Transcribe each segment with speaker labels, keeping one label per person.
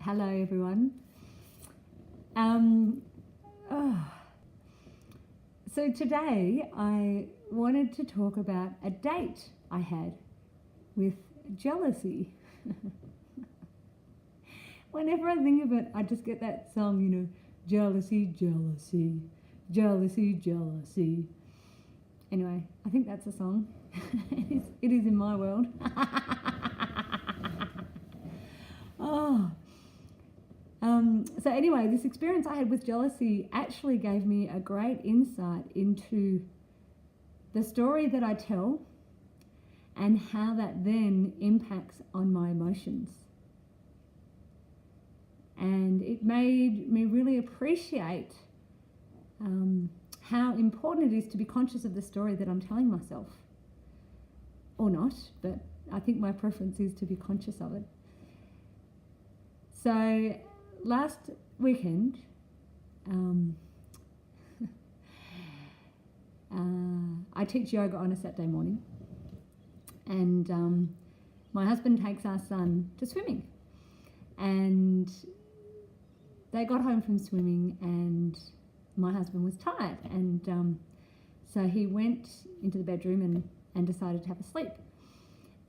Speaker 1: Hello everyone. Oh. So today I wanted to talk about a date I had with jealousy. Whenever I think of it, I just get that song, jealousy, jealousy, jealousy, jealousy. Anyway, I think that's a song. It is in my world. Oh. So anyway, this experience I had with jealousy actually gave me a great insight into the story that I tell and how that then impacts on my emotions. And it made me really appreciate how important it is to be conscious of the story that I'm telling myself. Or not, but I think my preference is to be conscious of it. So last weekend, I teach yoga on a Saturday morning, and my husband takes our son to swimming, and they got home from swimming and my husband was tired, and so he went into the bedroom and decided to have a sleep.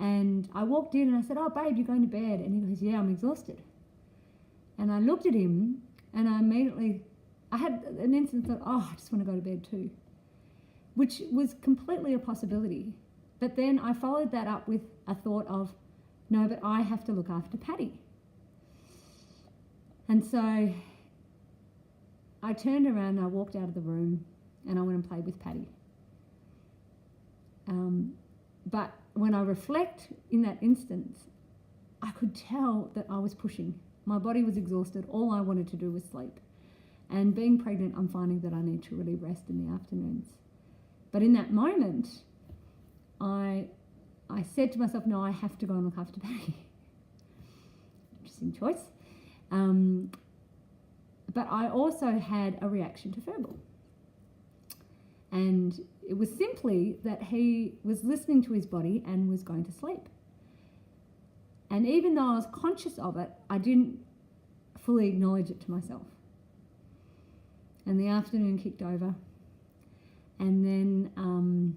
Speaker 1: And I walked in and I said, "Oh babe, you're going to bed?" And he goes, "Yeah, I'm exhausted." And I looked at him and I had an instant thought, "Oh, I just want to go to bed too," which was completely a possibility. But then I followed that up with a thought of, no, but I have to look after Patty. And so I turned around and I walked out of the room and I went and played with Patty. But when I reflect in that instance, I could tell that I was pushing. My body was exhausted. All I wanted to do was sleep. And being pregnant, I'm finding that I need to really rest in the afternoons. But in that moment, I said to myself, no, I have to go and look after Patty. Interesting choice. But I also had a reaction to Fergal. And it was simply that he was listening to his body and was going to sleep. And even though I was conscious of it, I didn't fully acknowledge it to myself. And the afternoon kicked over. And then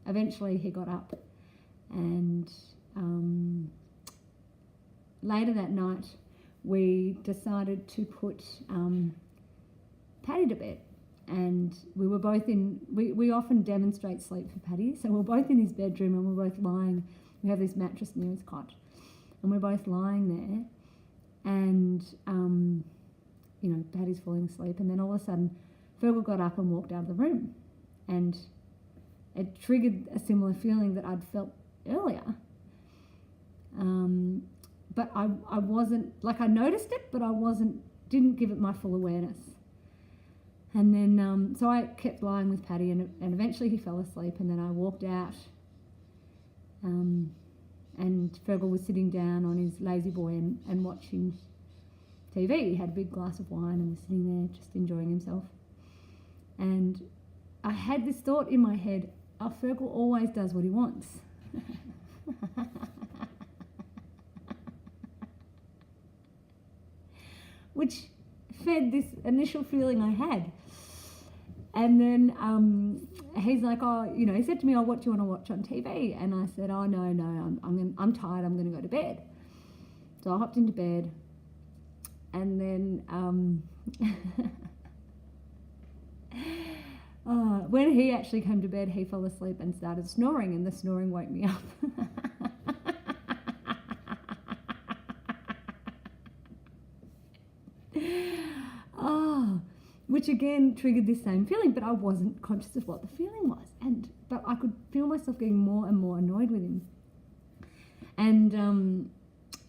Speaker 1: eventually he got up. And later that night, we decided to put Patty to bed. And we were both we often demonstrate sleep for Patty. So we're both in his bedroom and we're both lying. We have this mattress near his cot. And we're both lying there, and Patty's falling asleep, and then all of a sudden Fergal got up and walked out of the room, and it triggered a similar feeling that I'd felt earlier, but I wasn't, I noticed it, but didn't give it my full awareness. And then so I kept lying with Patty, and eventually he fell asleep, and then I walked out, and Fergal was sitting down on his lazy boy and watching TV. He had a big glass of wine and was sitting there just enjoying himself. And I had this thought in my head, oh, Fergal always does what he wants. Which fed this initial feeling I had. And then he's like, oh, he said to me, oh, what do you want to watch on TV? And I said, oh, no, I'm tired, I'm going to go to bed. So I hopped into bed, and then when he actually came to bed, he fell asleep and started snoring, and the snoring woke me up. Which again triggered this same feeling, but I wasn't conscious of what the feeling was. But I could feel myself getting more and more annoyed with him. And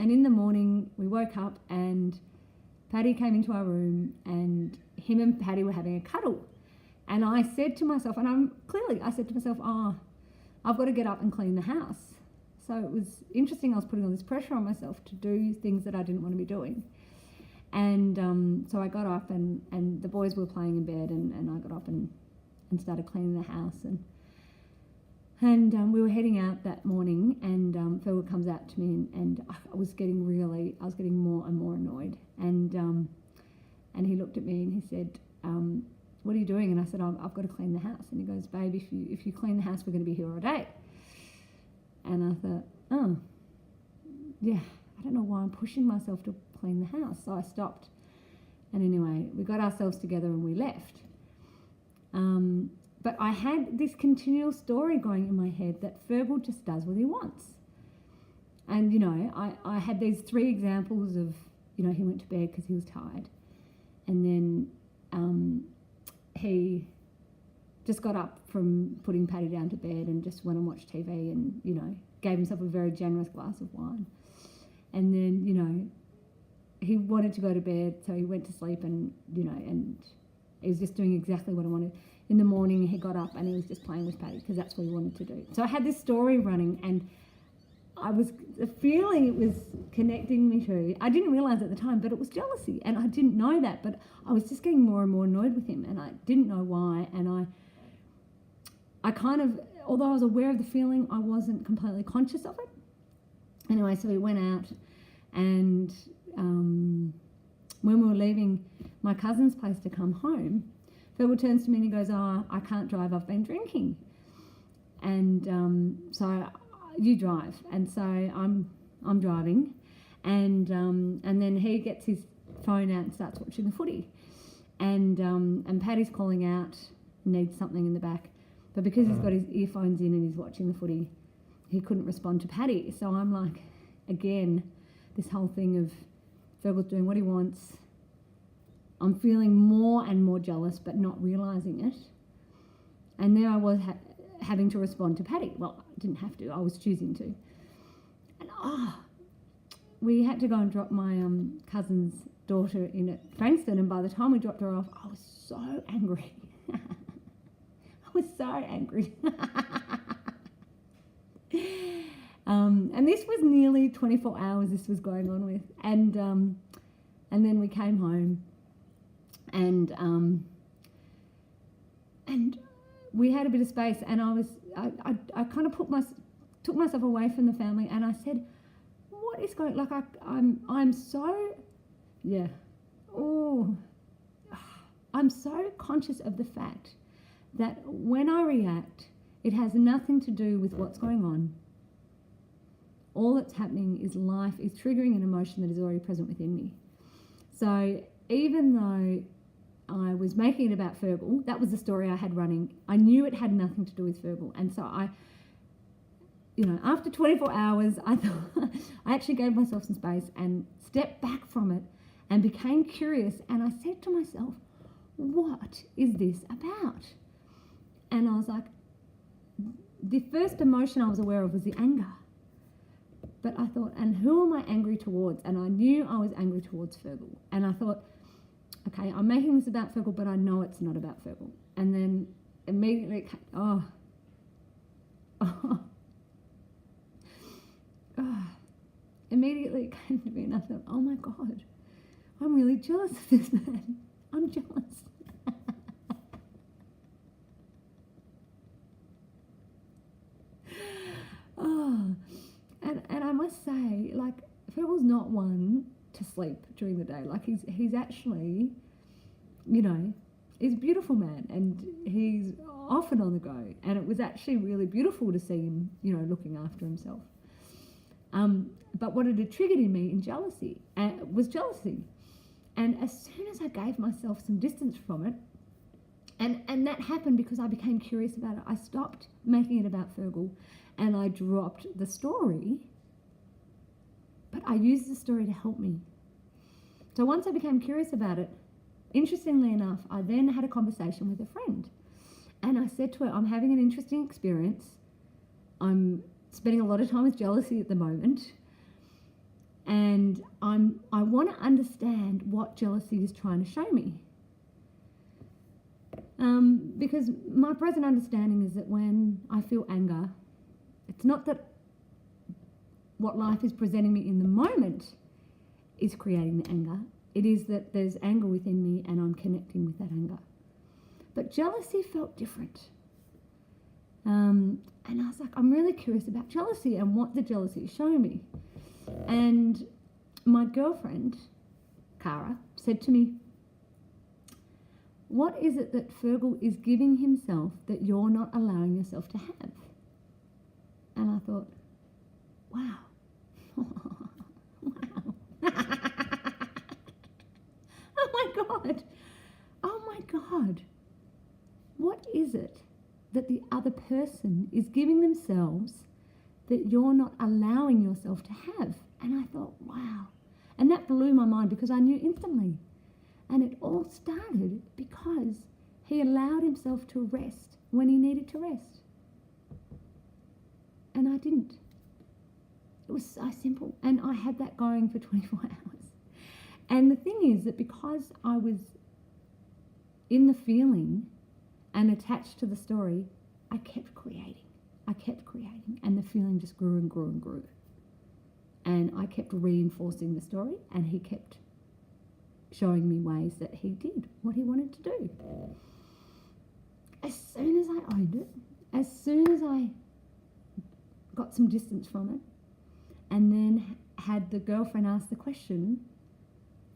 Speaker 1: in the morning we woke up and Patty came into our room and him and Patty were having a cuddle. And I said to myself, I said to myself, oh, I've got to get up and clean the house. So it was interesting, I was putting all this pressure on myself to do things that I didn't want to be doing. And so I got up and the boys were playing in bed, and I got up and started cleaning the house. And we were heading out that morning, and Fergal comes out to me, and I was getting more and more annoyed. And he looked at me and he said, what are you doing? And I said, I've got to clean the house. And he goes, babe, if you clean the house, we're going to be here all day. And I thought, oh, yeah, I don't know why I'm pushing myself to clean the house. So I stopped. And anyway, we got ourselves together and we left. But I had this continual story going in my head that Fergal just does what he wants. And, you know, I had these 3 examples of, you know, he went to bed because he was tired. And then he just got up from putting Paddy down to bed and just went and watched TV and, you know, gave himself a very generous glass of wine. And then, you know, he wanted to go to bed, so he went to sleep and, you know, and he was just doing exactly what I wanted. In the morning, he got up and he was just playing with Paddy because that's what he wanted to do. So I had this story running, and the feeling it was connecting me to, I didn't realise at the time, but it was jealousy, and I didn't know that, but I was just getting more and more annoyed with him, and I didn't know why, and I kind of, although I was aware of the feeling, I wasn't completely conscious of it. Anyway, so we went out, and when we were leaving my cousin's place to come home, Fergal turns to me and he goes, oh, I can't drive, I've been drinking. And so you drive. And so I'm driving, and then he gets his phone out and starts watching the footy. And Paddy's calling out, needs something in the back. But because he's got his earphones in and he's watching the footy, he couldn't respond to Paddy. So I'm like, again, this whole thing of Fergal's doing what he wants. I'm feeling more and more jealous, but not realising it. And there I was having to respond to Paddy. Well, I didn't have to, I was choosing to. And we had to go and drop my cousin's daughter in at Frankston, and by the time we dropped her off, I was so angry. I was so angry. And this was nearly 24 hours this was going on with. And then we came home, and we had a bit of space, and I kind of took myself away from the family, and I said, what is going, like I'm so, yeah, I'm so conscious of the fact that when I react, it has nothing to do with what's going on. All that's happening is life is triggering an emotion that is already present within me. So even though I was making it about Fergal, that was the story I had running, I knew it had nothing to do with Fergal. And so after 24 hours, I thought I actually gave myself some space and stepped back from it and became curious. And I said to myself, what is this about? And I was like, the first emotion I was aware of was the anger. But I thought, and who am I angry towards? And I knew I was angry towards Fergal. And I thought, okay, I'm making this about Fergal, but I know it's not about Fergal. And then immediately, immediately it came to me, and I thought, oh my God, I'm really jealous of this man. I'm jealous. And I must say, like, Fergal's not one to sleep during the day. Like, he's actually, he's a beautiful man, and he's often on the go. And it was actually really beautiful to see him, looking after himself. But what it had triggered in me was jealousy. And as soon as I gave myself some distance from it, and that happened because I became curious about it, I stopped making it about Fergal, and I dropped the story, but I used the story to help me. So once I became curious about it, interestingly enough, I then had a conversation with a friend, and I said to her, I'm having an interesting experience. I'm spending a lot of time with jealousy at the moment, and I want to understand what jealousy is trying to show me. Because my present understanding is that when I feel anger, it's not that what life is presenting me in the moment is creating the anger. It is that there's anger within me and I'm connecting with that anger. But jealousy felt different. And I was like, I'm really curious about jealousy and what the jealousy is showing me. And my girlfriend, Cara, said to me, what is it that Fergal is giving himself that you're not allowing yourself to have? And I thought, wow. Wow. Oh my God. Oh my God. What is it that the other person is giving themselves that you're not allowing yourself to have? And I thought, wow. And that blew my mind because I knew instantly. And it all started because he allowed himself to rest when he needed to rest. And I didn't. It was so simple. And I had that going for 24 hours. And the thing is that because I was in the feeling and attached to the story, I kept creating. And the feeling just grew and grew and grew. And I kept reinforcing the story, and he kept showing me ways that he did what he wanted to do. As soon as I owned it, as soon as I got some distance from it, and then had the girlfriend ask the question,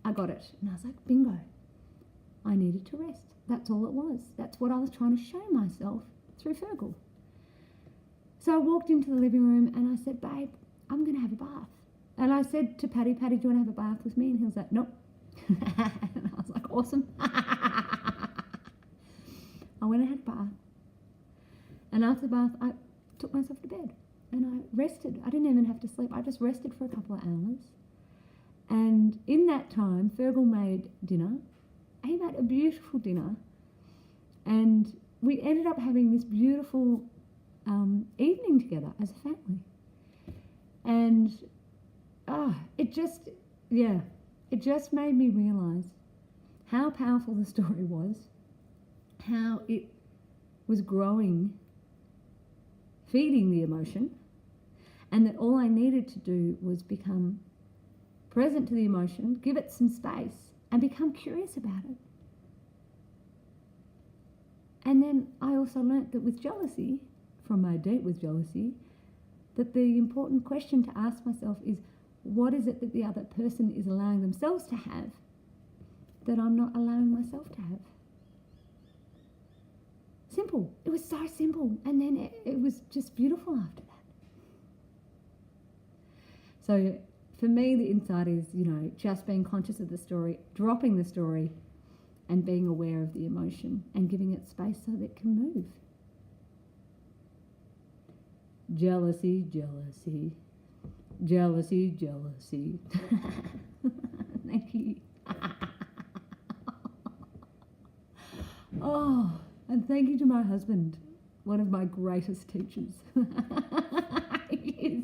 Speaker 1: I got it. And I was like, bingo. I needed to rest. That's all it was. That's what I was trying to show myself through Fergal. So I walked into the living room and I said, babe, I'm going to have a bath. And I said to Paddy, do you want to have a bath with me? And he was like, nope. And I was like, awesome. I went and had a bath. And after the bath, I took myself to bed and I rested. I didn't even have to sleep. I just rested for a couple of hours. And in that time, Fergal made dinner. He made a beautiful dinner. And we ended up having this beautiful evening together as a family. And it just made me realise how powerful the story was, how it was growing, feeding the emotion, and that all I needed to do was become present to the emotion, give it some space, and become curious about it. And then I also learnt that with jealousy, from my date with jealousy, that the important question to ask myself is, what is it that the other person is allowing themselves to have that I'm not allowing myself to have? Simple. It was so simple. And then it was just beautiful after that. So for me, the insight is, just being conscious of the story, dropping the story, and being aware of the emotion and giving it space so that it can move. Jealousy, jealousy, jealousy, jealousy. Thank you. Oh, and thank you to my husband, one of my greatest teachers. He